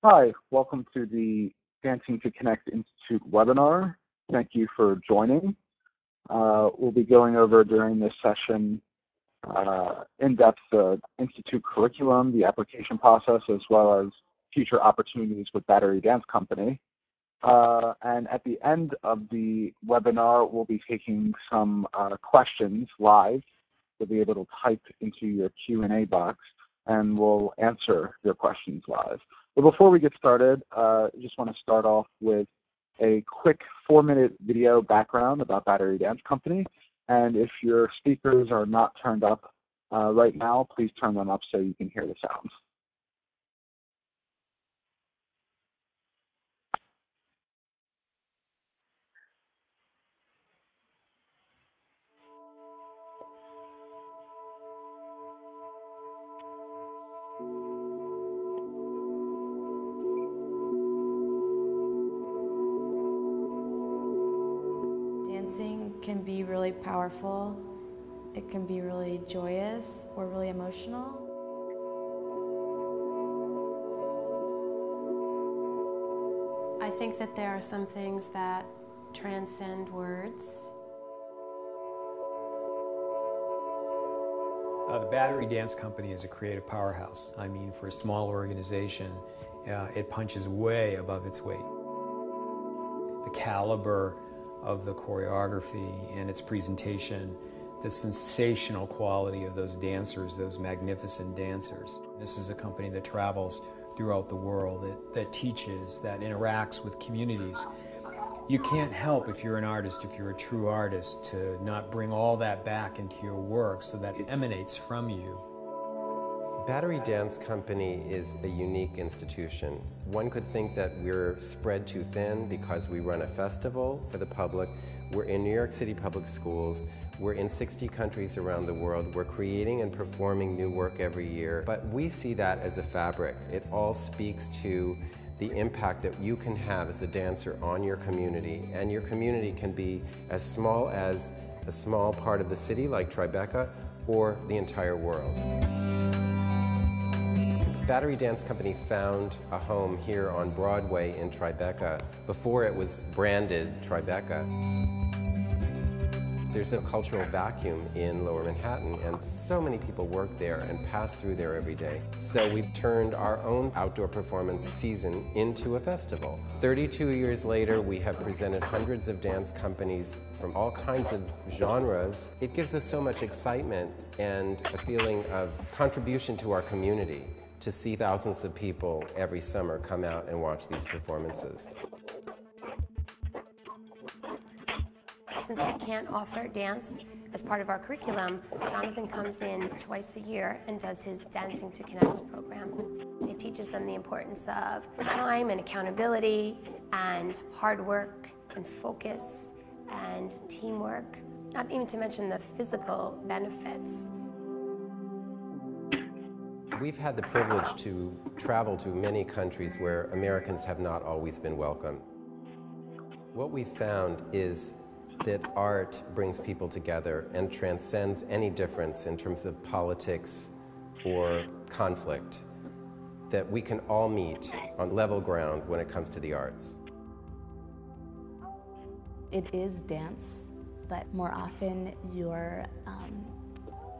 Hi, welcome to the Dancing to Connect Institute webinar. Thank you for joining. We'll be going over during this session in-depth Institute curriculum, the application process, as well as future opportunities with Battery Dance Company. And at the end of the webinar, we'll be taking some questions live. You'll be able to type into your Q&A box, and we'll answer your questions live. But before we get started, I just want to start off with a quick 4-minute video background about Battery Dance Company. And if your speakers are not turned up right now, please turn them up so you can hear the sounds. Dancing can be really powerful. It can be really joyous or really emotional. I think that there are some things that transcend words. The Battery Dance Company is a creative powerhouse. I mean, for a small organization, it punches way above its weight. The caliber of the choreography and its presentation, the sensational quality of those dancers, those magnificent dancers. This is a company that travels throughout the world, that teaches, that interacts with communities. You can't help, if you're an artist, if you're a true artist, to not bring all that back into your work so that it emanates from you. Battery Dance Company is a unique institution. One could think that we're spread too thin because we run a festival for the public. We're in New York City public schools. We're in 60 countries around the world. We're creating and performing new work every year. But we see that as a fabric. It all speaks to the impact that you can have as a dancer on your community. And your community can be as small as a small part of the city like Tribeca or the entire world. Battery Dance Company found a home here on Broadway in Tribeca before it was branded Tribeca. There's a cultural vacuum in Lower Manhattan, and so many people work there and pass through there every day. So we've turned our own outdoor performance season into a festival. 32 years later, we have presented hundreds of dance companies from all kinds of genres. It gives us so much excitement and a feeling of contribution to our community to see thousands of people every summer come out and watch these performances. Since we can't offer dance as part of our curriculum, Jonathan comes in twice a year and does his Dancing to Connect program. It teaches them the importance of time and accountability and hard work and focus and teamwork, not even to mention the physical benefits. We've had the privilege to travel to many countries where Americans have not always been welcome. What we've found is that art brings people together and transcends any difference in terms of politics or conflict, that we can all meet on level ground when it comes to the arts. It is dance, but more often you're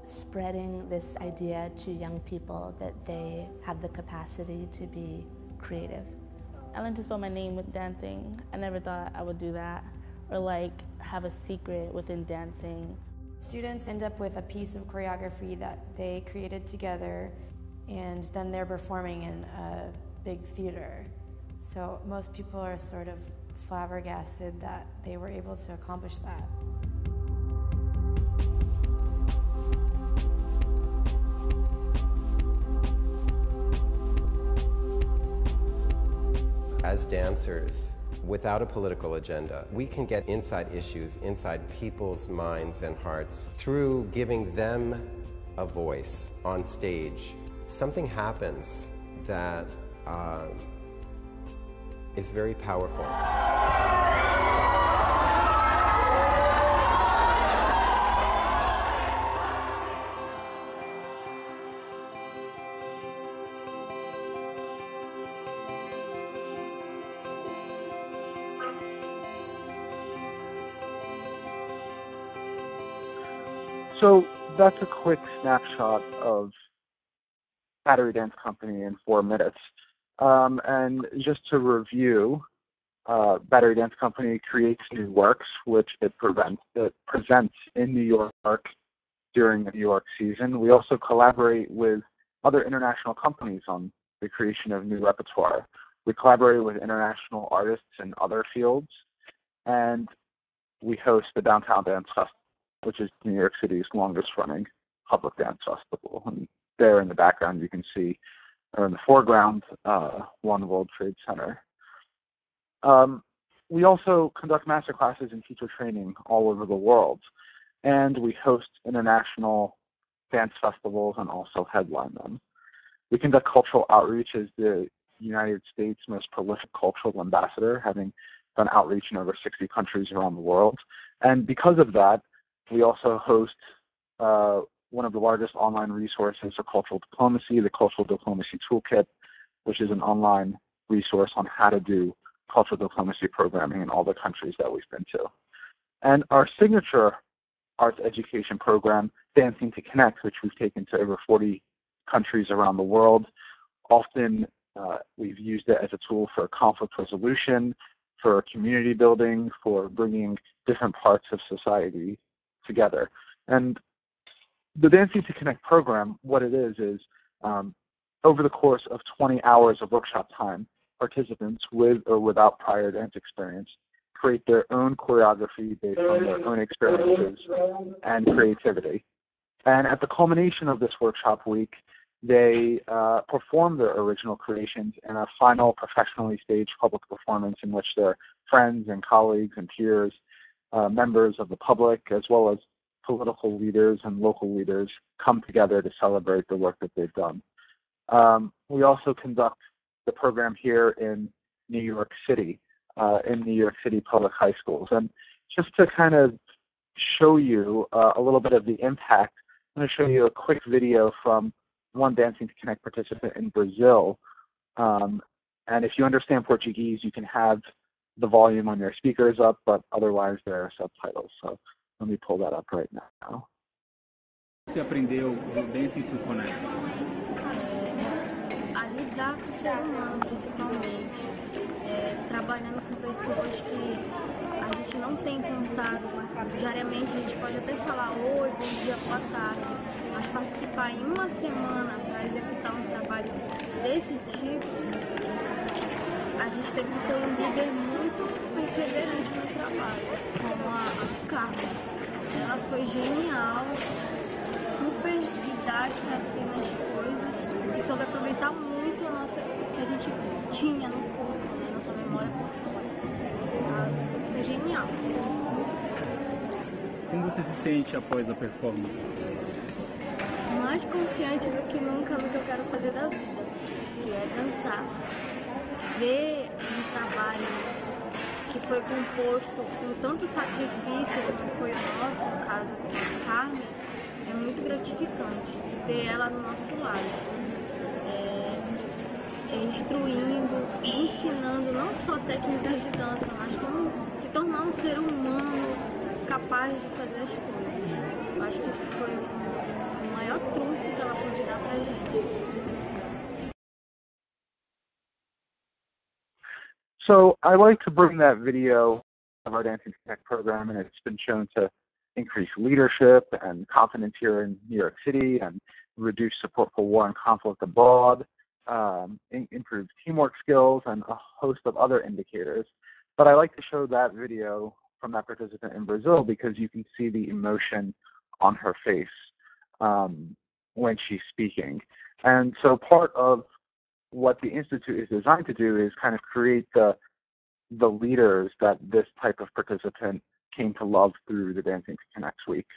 spreading this idea to young people that they have the capacity to be creative. I learned to spell my name with dancing. I never thought I would do that, or like have a secret within dancing. Students end up with a piece of choreography that they created together, and then they're performing in a big theater. So most people are sort of flabbergasted that they were able to accomplish that. As dancers, without a political agenda, we can get inside issues, inside people's minds and hearts through giving them a voice on stage. Something happens that is very powerful. So that's a quick snapshot of Battery Dance Company in 4 minutes. And just to review, Battery Dance Company creates new works, which it presents in New York during the New York season. We also collaborate with other international companies on the creation of new repertoire. We collaborate with international artists in other fields, and we host the Downtown Dance Festival, which is New York City's longest-running public dance festival. And there in the background, you can see, or in the foreground, One World Trade Center. We also conduct master classes and teacher training all over the world, and we host international dance festivals and also headline them. We conduct cultural outreach as the United States' most prolific cultural ambassador, having done outreach in over 60 countries around the world. And because of that, we also host one of the largest online resources for cultural diplomacy, the Cultural Diplomacy Toolkit, which is an online resource on how to do cultural diplomacy programming in all the countries that we've been to. And our signature arts education program, Dancing to Connect, which we've taken to over 40 countries around the world. Often we've used it as a tool for conflict resolution, for community building, for bringing different parts of society together. And the Dancing to Connect program, what it is over the course of 20 hours of workshop time, participants with or without prior dance experience create their own choreography based on their own experiences and creativity. And at the culmination of this workshop week, they perform their original creations in a final professionally staged public performance in which their friends and colleagues and peers, members of the public, as well as political leaders and local leaders come together to celebrate the work that they've done. We also conduct the program here in New York City public high schools. And just to kind of show you a little bit of the impact, I'm going to show you a quick video from one Dancing to Connect participant in Brazil. And if you understand Portuguese, you can have the volume on your speakers up, but otherwise there are subtitles. So let me pull that up right now. Você aprendeu do Dancing to Connect? A lidar com o ser humano, principalmente, trabalhando com pessoas que a gente não tem contato diariamente. A gente pode até falar oi, bom dia, boa tarde, mas participar em uma semana para executar um trabalho desse tipo, a gente tem que ter um líder muito perseverante no trabalho, como a Carla. Ela foi genial, super didática assim nas coisas e soube aproveitar muito o que a gente tinha no corpo, né, nossa memória corporal. Foi genial. Como você se sente após a performance? Mais confiante do que nunca no que eu quero fazer da vida, que é dançar. Ver um trabalho que foi composto com tanto sacrifício como foi o nosso, no caso da Carmen, é muito gratificante. E ter ela do nosso lado, instruindo, ensinando não só técnicas de dança, mas como se tornar um ser humano capaz de fazer as coisas. Eu acho que esse foi o maior trunfo que ela pôde dar pra gente. So I like to bring that video of our Dancing to Connect program, and it's been shown to increase leadership and confidence here in New York City and reduce support for war and conflict abroad, improve teamwork skills, and a host of other indicators. But I like to show that video from that participant in Brazil because you can see the emotion on her face when she's speaking. And so part of what the Institute is designed to do is kind of create the leaders that this type of participant came to love through the Dancing to Connect week.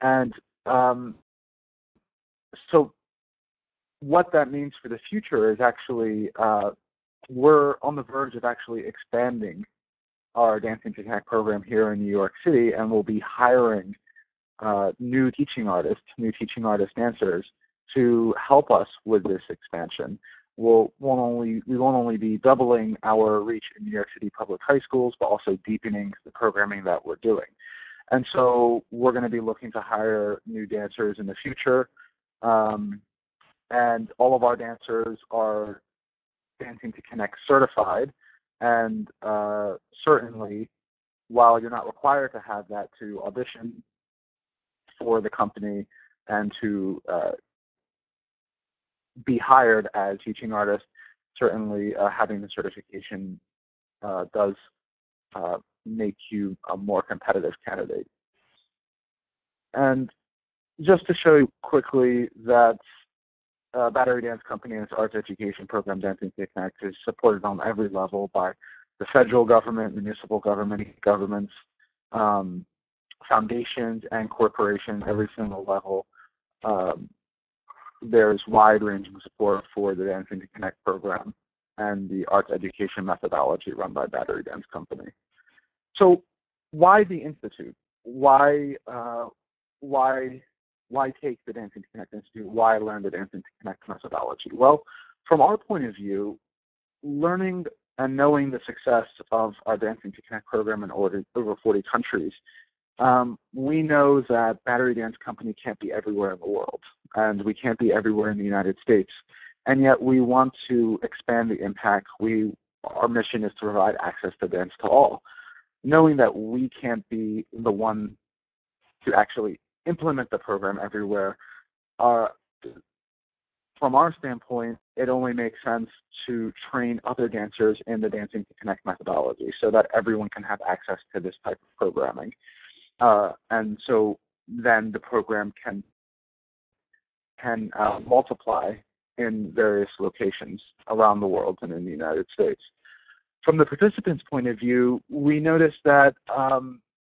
And so what that means for the future is actually we're on the verge of actually expanding our Dancing to Connect program here in New York City, and we'll be hiring new teaching artist dancers to help us with this expansion. We won't only be doubling our reach in New York City public high schools, but also deepening the programming that we're doing. And so we're going to be looking to hire new dancers in the future. And all of our dancers are Dancing to Connect certified. And certainly, while you're not required to have that to audition for the company and to be hired as teaching artist, certainly having the certification does make you a more competitive candidate. And just to show you quickly that Battery Dance Company and its arts education program, Dancing to Connect, is supported on every level by the federal government, municipal government, governments, foundations, and corporations, every single level. There's wide-ranging support for the Dancing to Connect program and the arts education methodology run by Battery Dance Company. So why the Institute? Why take the Dancing to Connect Institute? Why learn the Dancing to Connect methodology? Well, from our point of view, learning and knowing the success of our Dancing to Connect program in over 40 countries, we know that Battery Dance Company can't be everywhere in the world, and we can't be everywhere in the United States. And yet we want to expand the impact. Our mission is to provide access to dance to all. Knowing that we can't be the one to actually implement the program everywhere, from our standpoint, it only makes sense to train other dancers in the Dancing to Connect methodology so that everyone can have access to this type of programming. And so then the program can multiply in various locations around the world and in the United States. From the participants' point of view, we noticed that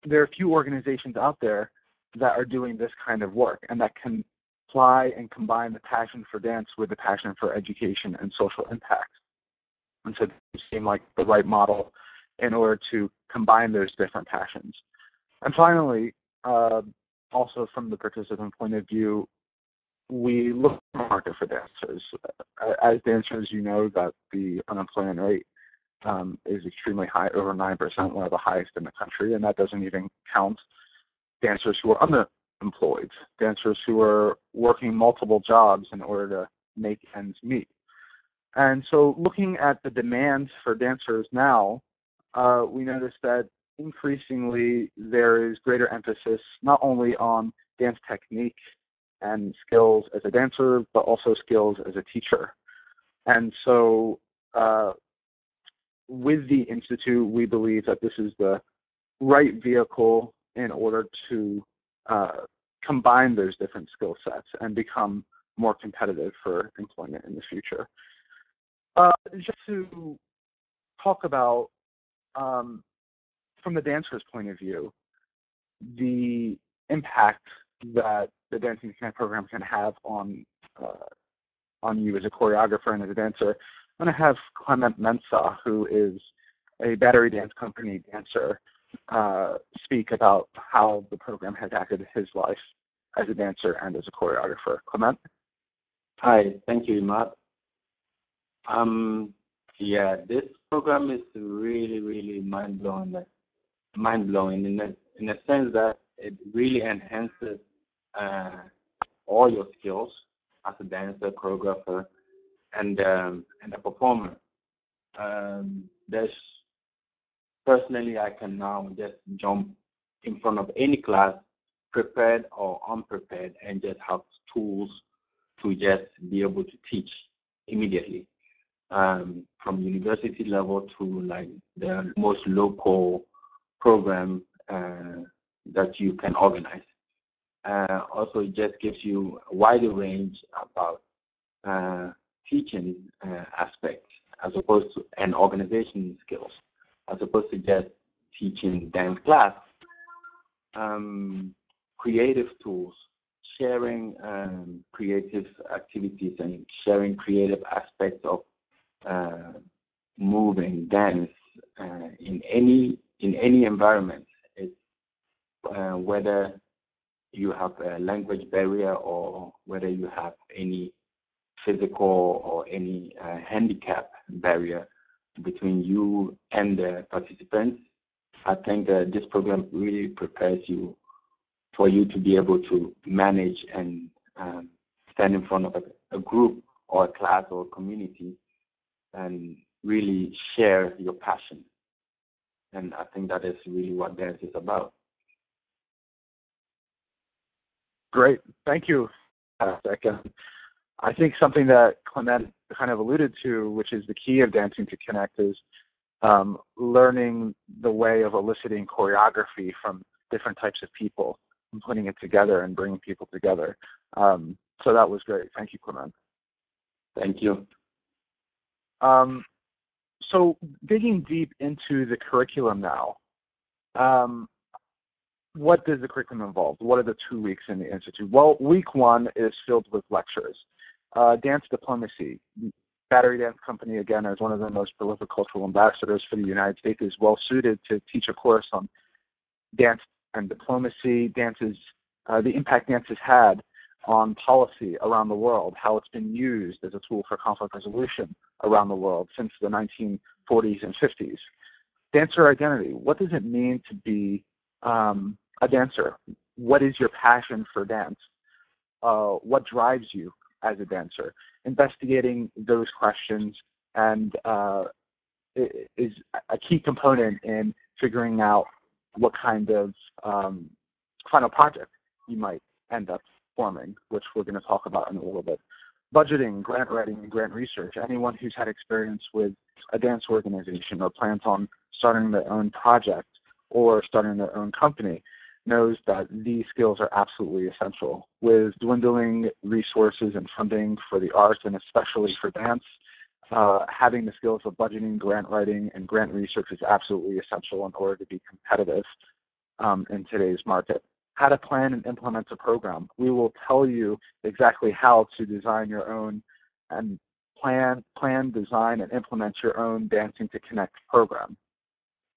there are few organizations out there that are doing this kind of work and that can apply and combine the passion for dance with the passion for education and social impact. And so it seemed like the right model in order to combine those different passions. And finally, also from the participant point of view, we look at the market for dancers. As dancers, you know that the unemployment rate is extremely high, over 9%, one of the highest in the country, and that doesn't even count dancers who are underemployed, dancers who are working multiple jobs in order to make ends meet. And so looking at the demand for dancers now, we notice that increasingly there is greater emphasis not only on dance technique and skills as a dancer, but also skills as a teacher. And so with the Institute, we believe that this is the right vehicle in order to combine those different skill sets and become more competitive for employment in the future. Just to talk about, from the dancer's point of view, the impact that the Dancing to Connect program can have on you as a choreographer and as a dancer. I'm going to have Clement Mensah, who is a Battery Dance Company dancer, speak about how the program has acted his life as a dancer and as a choreographer. Clement? Hi, thank you, Matt. Yeah, this program is really, really mind-blowing in the sense that it really enhances all your skills as a dancer, choreographer, and a performer. Personally, I can now just jump in front of any class, prepared or unprepared, and just have tools to just be able to teach immediately, from university level to like the most local program that you can organize. Also, it just gives you a wider range about teaching aspects as opposed to and organization skills, as opposed to just teaching dance class. Creative tools, sharing creative activities and sharing creative aspects of moving dance in any environment. It's, whether you have a language barrier or whether you have any physical or any handicap barrier between you and the participants, I think this program really prepares you for you to be able to manage and stand in front of a group or a class or a community and really share your passion. And I think that is really what dance is about. Great. Thank you, Becca. I think something that Clement kind of alluded to, which is the key of Dancing to Connect, is learning the way of eliciting choreography from different types of people and putting it together and bringing people together. So that was great. Thank you, Clement. Thank you. So digging deep into the curriculum now, what does the curriculum involve? What are the 2 weeks in the Institute? Well, week 1 is filled with lectures. Dance diplomacy. Battery Dance Company, again, as one of the most prolific cultural ambassadors for the United States, is well suited to teach a course on dance and diplomacy, the impact dance has had on policy around the world, how it's been used as a tool for conflict resolution around the world since the 1940s and 50s. Dancer identity. What does it mean to be a dancer? What is your passion for dance? What drives you as a dancer? Investigating those questions and is a key component in figuring out what kind of final project you might end up forming, which we're going to talk about in a little bit. Budgeting, grant writing, and grant research. Anyone who's had experience with a dance organization or plans on starting their own project or starting their own company knows that these skills are absolutely essential. With dwindling resources and funding for the arts, and especially for dance, having the skills of budgeting, grant writing, and grant research is absolutely essential in order to be competitive in today's market. How to plan and implement a program. We will tell you exactly how to design your own and plan, design, and implement your own Dancing to Connect program.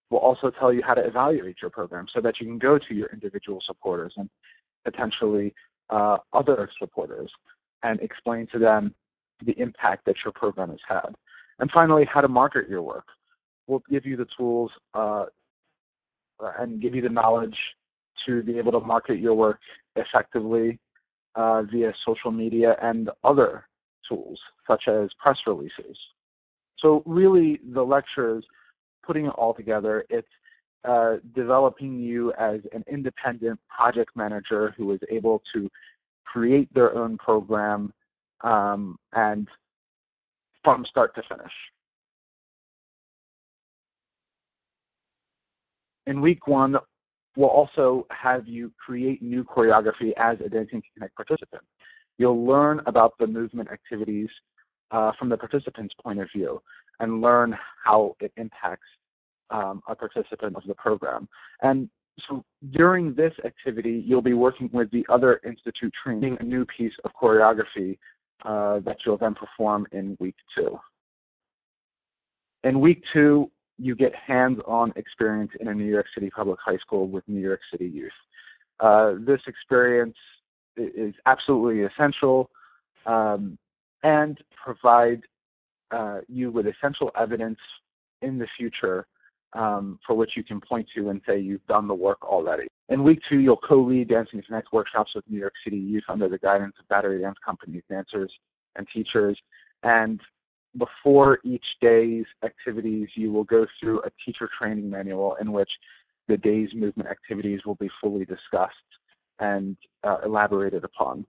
We'll also tell you how to evaluate your program so that you can go to your individual supporters and potentially other supporters and explain to them the impact that your program has had. And finally, how to market your work. We'll give you the tools and give you the knowledge to be able to market your work effectively via social media and other tools, such as press releases. So really, the lectures, putting it all together, it's developing you as an independent project manager who is able to create their own program and from start to finish. In week 1, we'll also have you create new choreography as a Dancing to Connect participant. You'll learn about the movement activities from the participant's point of view and learn how it impacts a participant of the program. And so during this activity, you'll be working with the other institute training a new piece of choreography that you'll then perform in week 2. In week 2, you get hands-on experience in a New York City public high school with New York City youth. This experience is absolutely essential and provide you with essential evidence in the future for which you can point to and say you've done the work already. In week 2, you'll co-lead Dancing to Connect workshops with New York City youth under the guidance of Battery Dance Company's dancers and teachers. And before each day's activities, you will go through a teacher training manual in which the day's movement activities will be fully discussed and elaborated upon.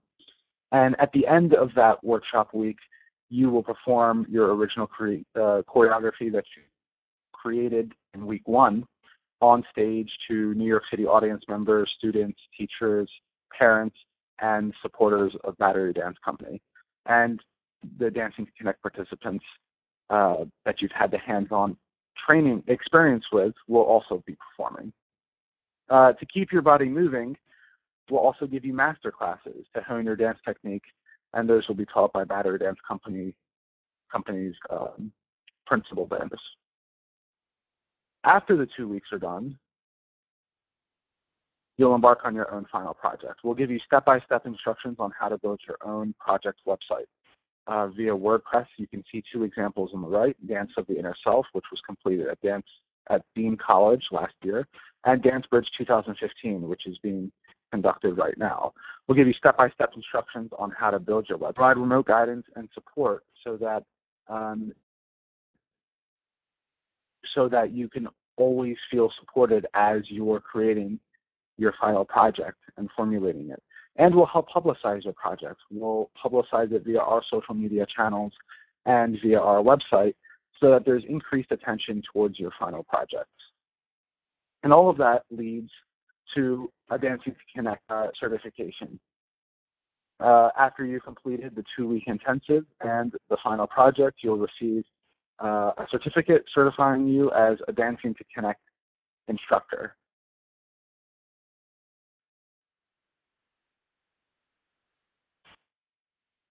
And at the end of that workshop week, you will perform your original choreography that you created in week 1 on stage to New York City audience members, students, teachers, parents, and supporters of Battery Dance Company. And the Dancing to Connect participants that you've had the hands-on training experience with will also be performing. To keep your body moving, we'll also give you master classes to hone your dance technique, and those will be taught by Battery Dance Company's principal dancers. After the 2 weeks are done, you'll embark on your own final project. We'll give you step-by-step instructions on how to build your own project website. Via WordPress, you can see 2 examples on the right, Dance of the Inner Self, which was completed at at Dean College last year, and Dance Bridge 2015, which is being conducted right now. We'll give you step-by-step instructions on how to build your website, provide remote guidance and support so that you can always feel supported as you're creating your final project and formulating it. And we'll help publicize your project. We'll publicize it via our social media channels and via our website so that there's increased attention towards your final projects. And all of that leads to a Dancing to Connect certification. After you've completed the 2-week intensive and the final project, you'll receive a certificate certifying you as a Dancing to Connect instructor.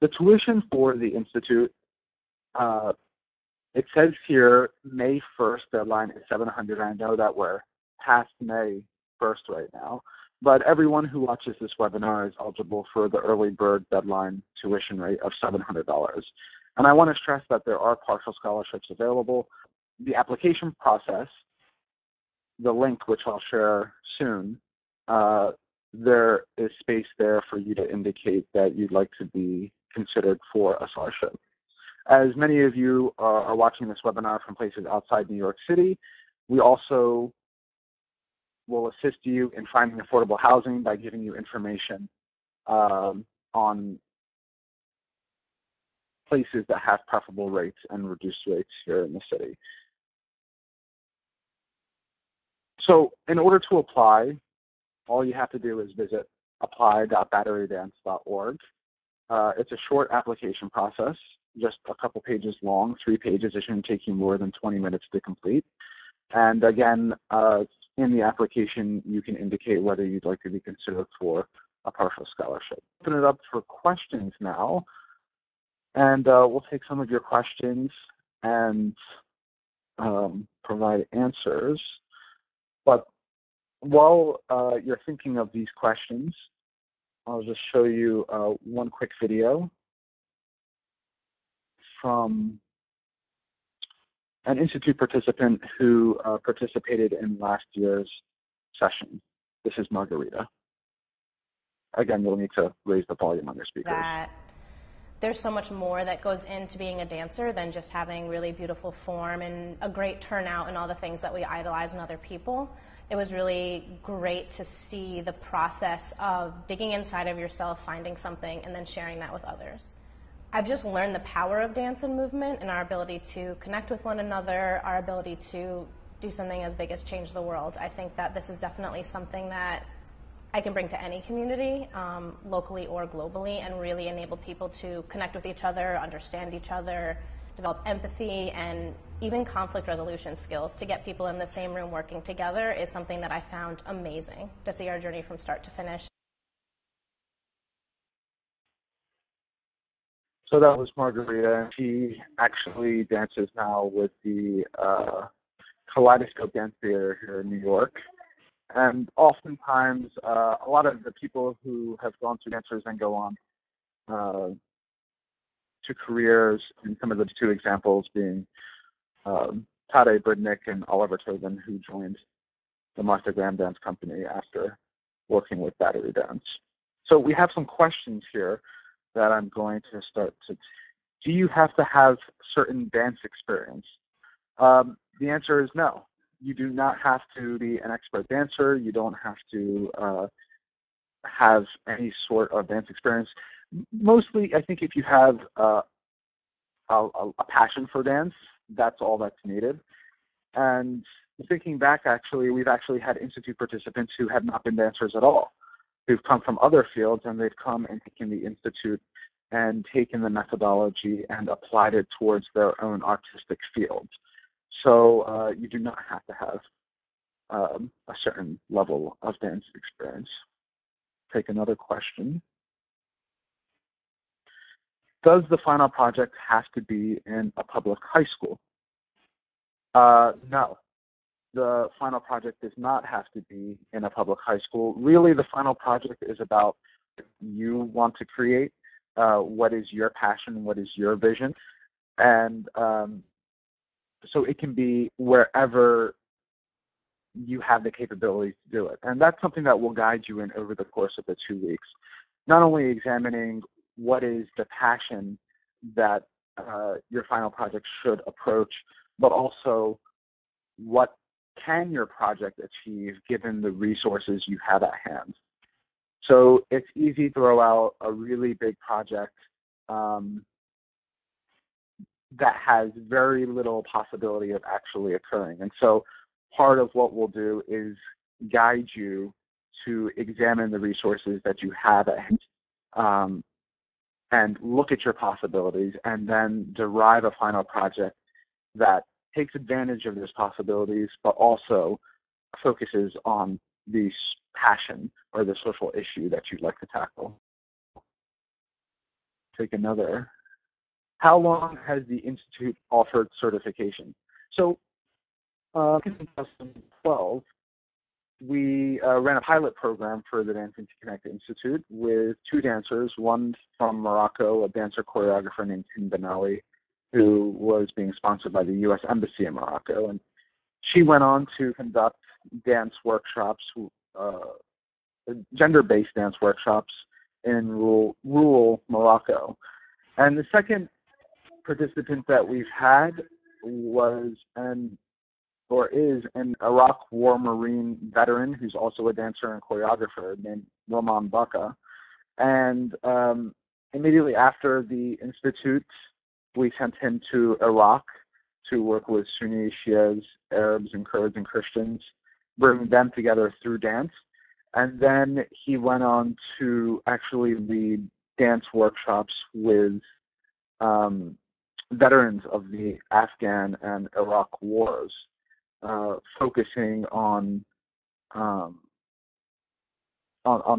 The tuition for the Institute, it says here May 1st, deadline is $700. I know that we're past May 1st right now, but everyone who watches this webinar is eligible for the early bird deadline tuition rate of $700. And I want to stress that there are partial scholarships available. The application process, the link which I'll share soon, there is space there for you to indicate that you'd like to be considered for a scholarship. As many of you are watching this webinar from places outside New York City, we also will assist you in finding affordable housing by giving you information on places that have preferable rates and reduced rates here in the city. So in order to apply, all you have to do is visit apply.batterydance.org. It's a short application process, just a couple pages long, 3 pages. It shouldn't take you more than 20 minutes to complete. And again, in the application, you can indicate whether you'd like to be considered for a partial scholarship. Open it up for questions now, and we'll take some of your questions and provide answers. But while you're thinking of these questions, I'll just show you one quick video from an Institute participant who participated in last year's session. This is Margarita. Again, you'll need to raise the volume on your speakers. That there's so much more that goes into being a dancer than just having really beautiful form and a great turnout and all the things that we idolize in other people. It was really great to see the process of digging inside of yourself, finding something, and then sharing that with others. I've just learned the power of dance and movement and our ability to connect with one another, our ability to do something as big as change the world. I think that this is definitely something that I can bring to any community, locally or globally, and really enable people to connect with each other, understand each other, develop empathy, and even conflict resolution skills. To get people in the same room working together is something that I found amazing, to see our journey from start to finish. So that was Margarita. She actually dances now with the Kaleidoscope Dance Theater here in New York. And oftentimes, a lot of the people who have gone through dancers and go on to careers, and some of the 2 examples being Tade Bridnick and Oliver Tobin, who joined the Martha Graham Dance Company after working with Battery Dance. So we have some questions here that I'm going to start to. Do you have to have certain dance experience? The answer is no. You do not have to be an expert dancer. You don't have to have any sort of dance experience. Mostly, I think if you have a passion for dance, that's all that's needed. And thinking back, actually, we've actually had Institute participants who have not been dancers at all, who've come from other fields, and they've come and taken the Institute and taken the methodology and applied it towards their own artistic field. So you do not have to have a certain level of dance experience. Take another question. Does the final project have to be in a public high school? No. The final project does not have to be in a public high school. Really, the final project is about what you want to create, what is your passion, what is your vision, and so it can be wherever you have the capabilities to do it. And that's something that we'll guide you in over the course of the 2 weeks. Not only examining what is the passion that your final project should approach, but also what can your project achieve given the resources you have at hand. So it's easy to throw out a really big project that has very little possibility of actually occurring. And so part of what we'll do is guide you to examine the resources that you have at hand and look at your possibilities, and then derive a final project that takes advantage of those possibilities, but also focuses on the passion or the social issue that you'd like to tackle. Take another. How long has the Institute offered certification? So in 2012, we ran a pilot program for the Dancing to Connect Institute with 2 dancers, one from Morocco, a dancer choreographer named Tim Benawi, who was being sponsored by the U.S. Embassy in Morocco. And she went on to conduct dance workshops, gender-based dance workshops in rural Morocco. And the second participant that we've had was is an Iraq War Marine veteran who's also a dancer and choreographer named Roman Baka. And immediately after the Institute, we sent him to Iraq to work with Sunni, Shias, Arabs, and Kurds and Christians, bring them together through dance. And then he went on to actually lead dance workshops with veterans of the Afghan and Iraq wars, focusing on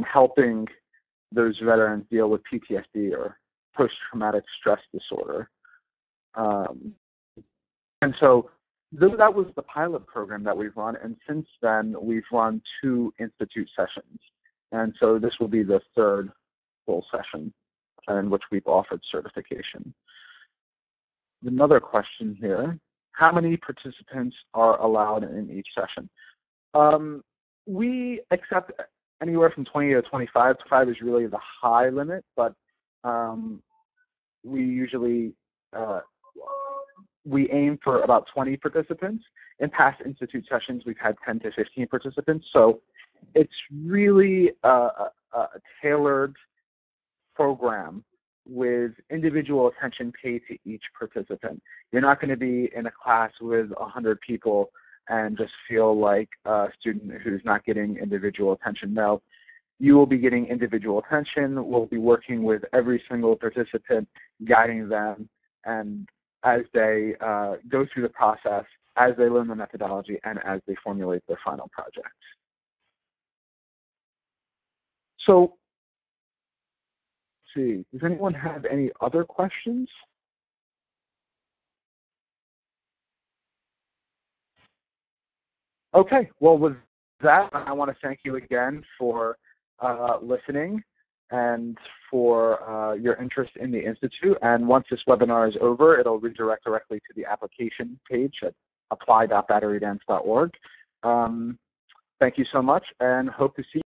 helping those veterans deal with PTSD or post-traumatic stress disorder. And so that was the pilot program that we've run, and since then we've run 2 Institute sessions. And so this will be the 3rd full session in which we've offered certification. Another question here. How many participants are allowed in each session? We accept anywhere from 20 to 25. 25 is really the high limit, but we usually we aim for about 20 participants. In past Institute sessions, we've had 10 to 15 participants. So it's really a tailored program with individual attention paid to each participant. You're not going to be in a class with 100 people and just feel like a student who's not getting individual attention. No, you will be getting individual attention. We'll be working with every single participant, guiding them, and as they go through the process, as they learn the methodology, and as they formulate their final projects. So, let's see, does anyone have any other questions? Okay, well, with that, I want to thank you again for listening and for your interest in the Institute. And once this webinar is over, it'll redirect directly to the application page at apply.batterydance.org. Thank you so much, and hope to see you.